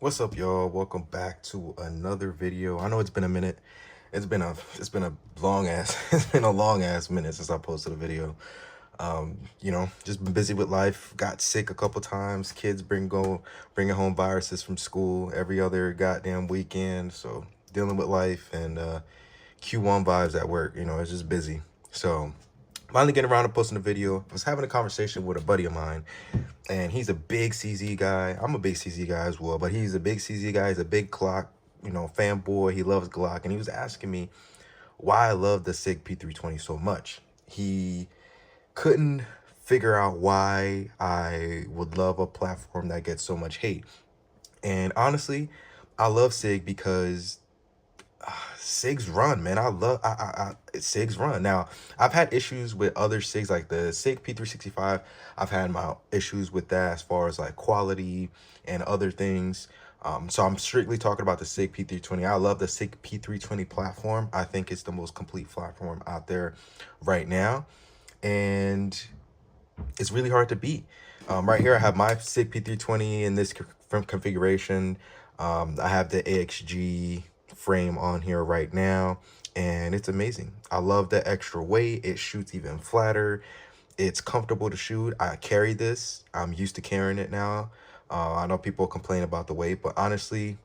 What's up, y'all? Welcome back to another video. I know it's been a minute. It's been a long ass it's been a long ass minute since I posted a video. Just been busy with life. Got sick a couple times. Kids bringing home viruses from school every other goddamn weekend. So dealing with life and Q1 vibes at work. It's just busy. So finally getting around to posting a video. I was having a conversation with a buddy of mine, and he's a big CZ guy. I'm a big CZ guy as well, but he's a big CZ guy. He's a big Glock, fanboy. He loves Glock, and he was asking me why I love the Sig P320 so much. He couldn't figure out why I would love a platform that gets so much hate. And honestly, I love Sig because Sig's run, man. Sig's run. Now, I've had issues with other Sigs like the Sig P365. I've had my issues with that as far as like quality and other things. So I'm strictly talking about the Sig P320. I love the Sig P320 platform. I think it's the most complete platform out there right now, and it's really hard to beat. Right here, I have my Sig P320 in this configuration. I have the AXG frame on here right now, and it's amazing. I love the extra weight. It shoots even flatter. It's comfortable to shoot. I carry this. I'm used to carrying it now. I know people complain about the weight, but honestly,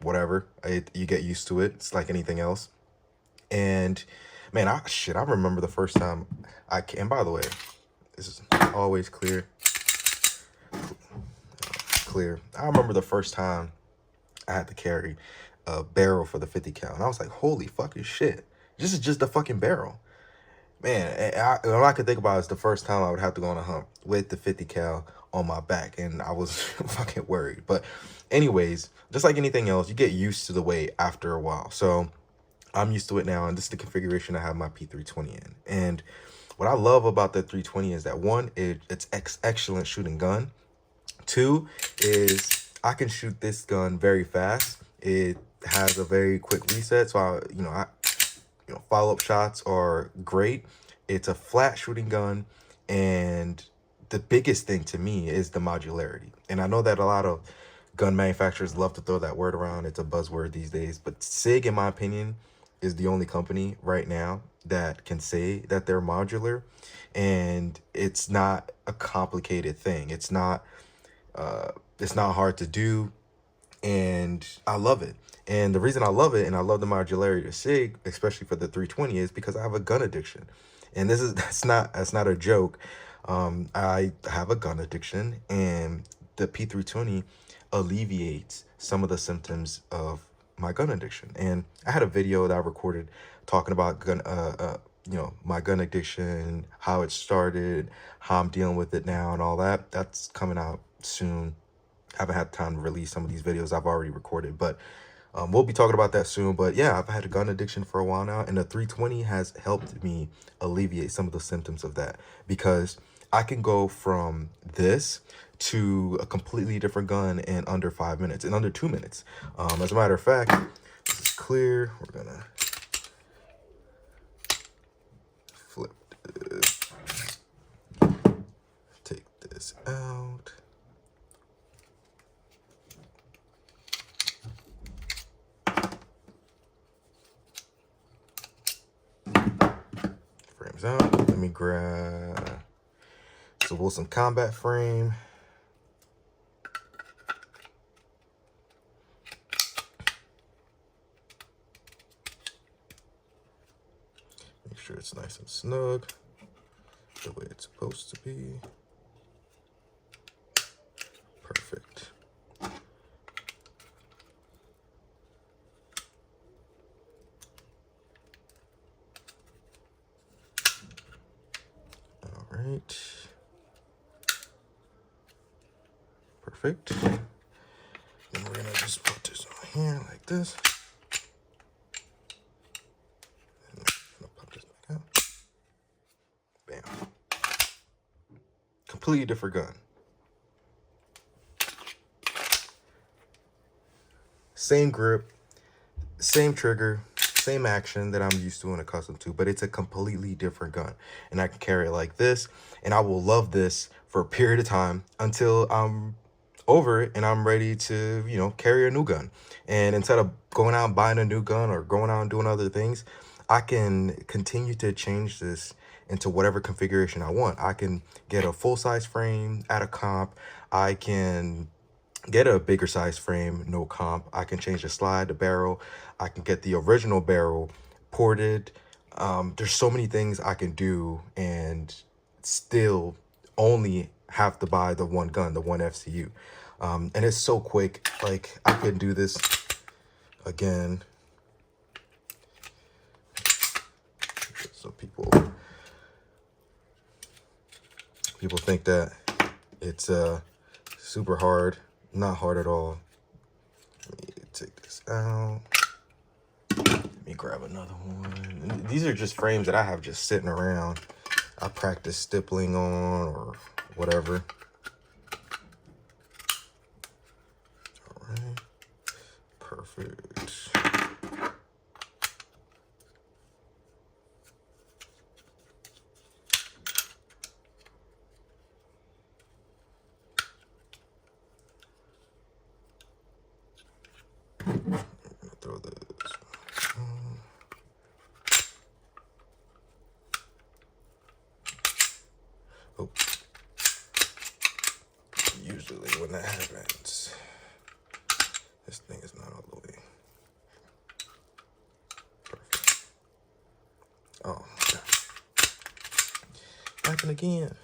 whatever. You get used to it. It's like anything else. And man, I remember the first time and by the way, this is always clear. I remember the first time I had to carry a barrel for the 50 cal, and I was like, holy fucking shit, this is just a fucking barrel, man. All I could think about is the first time I would have to go on a hump with the 50 cal on my back, and I was fucking worried. But anyways, just like anything else, you get used to the weight after a while. So I'm used to it now, and this is the configuration I have my P320 in. And what I love about the 320 is that one, it's excellent shooting gun. Two is I can shoot this gun very fast. It has a very quick reset, so follow-up shots are great. It's a flat shooting gun, and the biggest thing to me is the modularity. And I know that a lot of gun manufacturers love to throw that word around. It's a buzzword these days, but Sig, in my opinion, is the only company right now that can say that they're modular, and it's not a complicated thing. It's not hard to do, and I love it. And the reason I love it, and I love the modularity of Sig, especially for the 320, is because I have a gun addiction. And that's not a joke. I have a gun addiction, and the P320 alleviates some of the symptoms of my gun addiction. And I had a video that I recorded talking about my gun addiction, how it started, how I'm dealing with it now, and all that. That's coming out soon. Haven't had time to release some of these videos I've already recorded, but we'll be talking about that soon. But yeah, I've had a gun addiction for a while now, and the 320 has helped me alleviate some of the symptoms of that, because I can go from this to a completely different gun in under 5 minutes, in under 2 minutes. As a matter of fact, this is clear. We're gonna flip this, take this out. Frames out. Let me grab the Wilson Combat frame. Make sure it's nice and snug, the way it's supposed to be. Perfect. All right. Perfect. Then we're gonna just put this on here like this. And I'm gonna pop this back out. Bam. Completely different gun. Same grip, same trigger, same action that I'm used to and accustomed to, but it's a completely different gun. And I can carry it like this, and I will love this for a period of time until I'm over it, and I'm ready to, you know, carry a new gun. And instead of going out and buying a new gun or going out and doing other things, I can continue to change this into whatever configuration I want. I can get a full-size frame at a comp. I can get a bigger size frame, no comp. I can change the slide, the barrel. I can get the original barrel ported. There's so many things I can do and still only have to buy the one gun, the one FCU. And it's so quick. Like, I could do this again. So people think that it's super hard. Not hard at all. Let me take this out. Let me grab another one. And these are just frames that I have just sitting around. I practice stippling on or whatever. All right. Perfect. Throw this. Oh. Usually when that happens, this thing is not all the way. Perfect. Oh, okay. Happen again.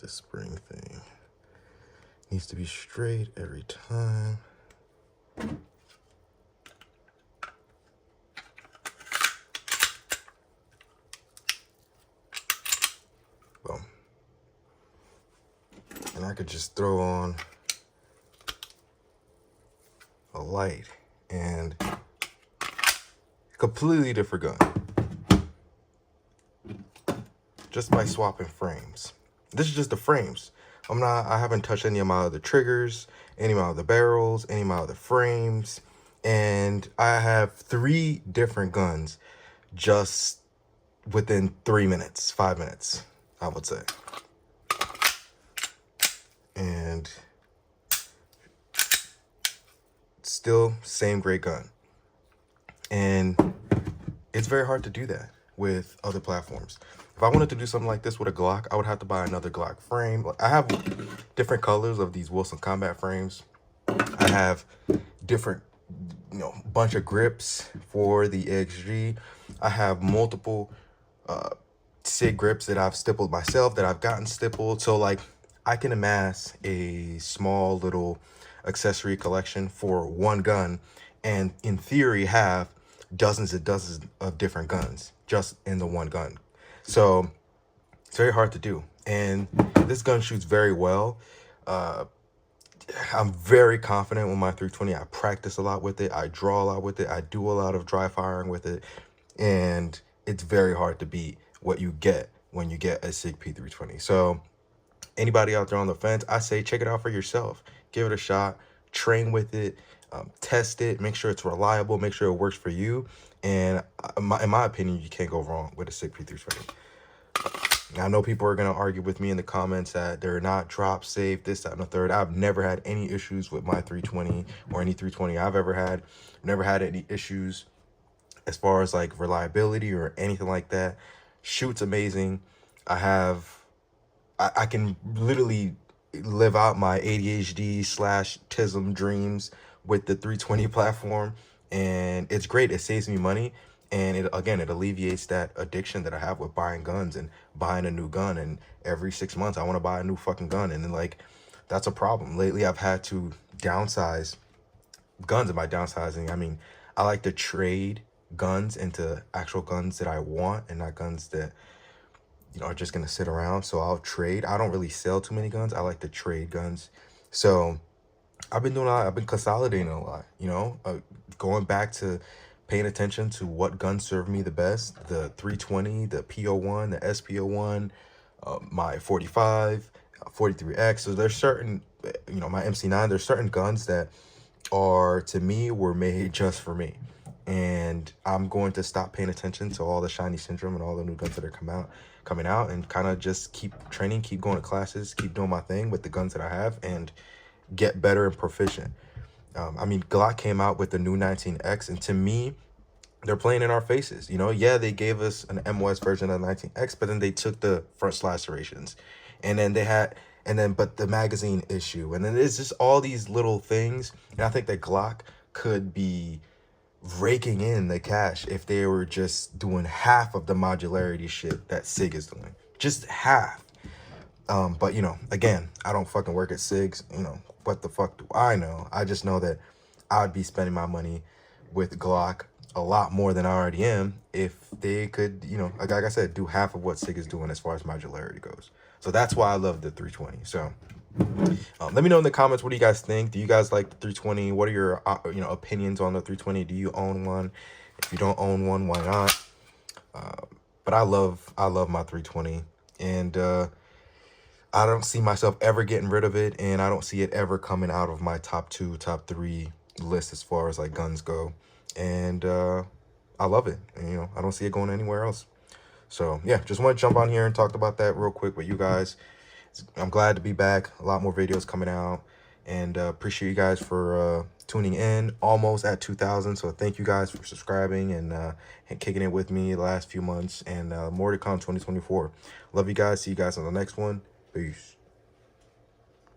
This spring thing needs to be straight every time. Boom. And I could just throw on a light and completely different gun just by swapping frames. This is just the frames. I haven't touched any of my other triggers, any of my other barrels, any of my other frames. And I have 3 different guns just within 3 minutes, 5 minutes, I would say. And still same great gun. And it's very hard to do that with other platforms. If I wanted to do something like this with a Glock, I would have to buy another Glock frame. I have different colors of these Wilson Combat frames. I have different, you know, bunch of grips for the XG. I have multiple SIG grips that I've stippled myself, that I've gotten stippled. So like, I can amass a small little accessory collection for one gun, and in theory have dozens and dozens of different guns just in the one gun. So it's very hard to do. And this gun shoots very well. I'm very confident with my 320. I practice a lot with it. I draw a lot with it. I do a lot of dry firing with it. And it's very hard to beat what you get when you get a Sig P320. So anybody out there on the fence, I say check it out for yourself. Give it a shot. Train with it. Test it. Make sure it's reliable. Make sure it works for you. And in my opinion, you can't go wrong with a Sig P320. I know people are going to argue with me in the comments that they're not drop safe, this, that, and the third. I've never had any issues with my 320 or any 320 I've ever had. Never had any issues as far as like reliability or anything like that. Shoots amazing. I can literally live out my ADHD/TISM dreams with the 320 platform, and it's great. It saves me money. And it alleviates that addiction that I have with buying guns and buying a new gun. And every 6 months, I want to buy a new fucking gun. And then, like, that's a problem. Lately, I've had to downsize guns. And by downsizing, I mean, I like to trade guns into actual guns that I want and not guns that, you know, are just going to sit around. So I'll trade. I don't really sell too many guns. I like to trade guns. So I've been doing a lot. I've been consolidating a lot, you know, going back to paying attention to what guns serve me the best. The 320, the PO1, the SPO1, my 45, 43X. So there's certain, you know, my MC9, there's certain guns that are, to me, were made just for me. and I'm going to stop paying attention to all the shiny syndrome and all the new guns that are coming out, and kind of just keep training, keep going to classes, keep doing my thing with the guns that I have, and get better and proficient. I mean, Glock came out with the new 19X, and to me, they're playing in our faces. You know, yeah, they gave us an MOS version of 19X, but then they took the front lacerations, and then but the magazine issue, and then there's just all these little things. And I think that Glock could be raking in the cash if they were just doing half of the modularity shit that Sig is doing. Just half. But you know, again, I don't fucking work at Sig's. You know, what the fuck do I know? I just know that I'd be spending my money with Glock a lot more than I already am if they could, you know, like I said, do half of what Sig is doing as far as modularity goes. So that's why I love the 320. So let me know in the comments, what do you guys think? Do you guys like the 320? What are your you know, opinions on the 320? Do you own one? If you don't own one, why not? But I love my 320, and I don't see myself ever getting rid of it, and I don't see it ever coming out of my top 2, top 3 list as far as like guns go. And I love it, and you know, I don't see it going anywhere else. So yeah, just want to jump on here and talk about that real quick with you guys. I'm glad to be back. A lot more videos coming out, and appreciate you guys for tuning in. Almost at 2,000, so thank you guys for subscribing and kicking it with me the last few months, and more to come 2024. Love you guys. See you guys on the next one. Peace.